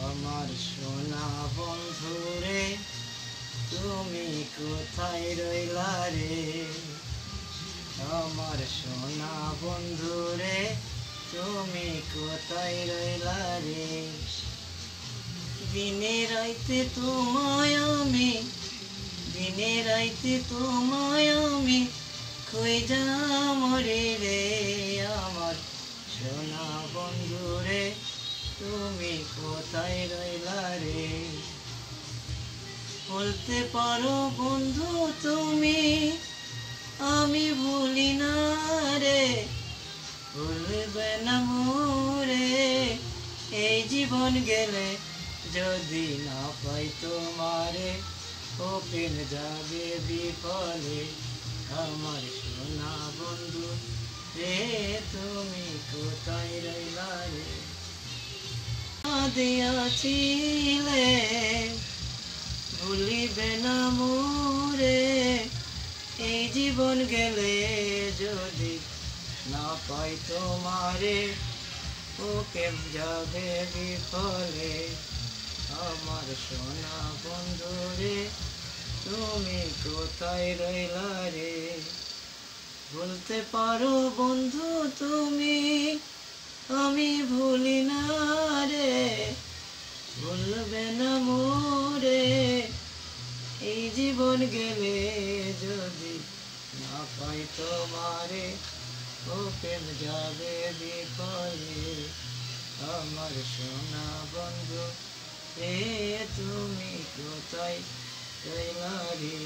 আমার সোনা বন্ধুরে তুমি কোথায় রইলা রে? আমার সোনা বন্ধুরে তুমি কোথায় রইলা রে? দিনে রাইতে তোমায় আমি, দিনে রাইতে তোমায় আমি খুঁজা মরি রে। আমার সোনা বন্ধুরে তুমি কোথায় রইলা রে? বলতে পারো বন্ধু তুমি আমি ভুলি না রে, ভুলবে না মোরে এই জীবন গেলে যদি না পাই তোমারে, ও প্রেম যাবে বিফলে। আমার সোনা বন্ধু রে তুমি কোথায় রইলা রে? দিয়াছিলে ভুলিবে না মোরে এই জীবন গেলে যদি না পাই তোমারে, ও প্রেম যাবে বিফলে। আমার সোনা বন্ধু রে তুমি কোথায় রইলা রে? বলতে পারো বন্ধু তুমি আমি ভুলি না রে, ভুলবে না মোরে এই জীবন গেলে যদি না পাই তোমারে, ও প্রেম যাবে বিফলে। আমার সোনা বন্ধু রে তুমি কোথায় রইলা রে?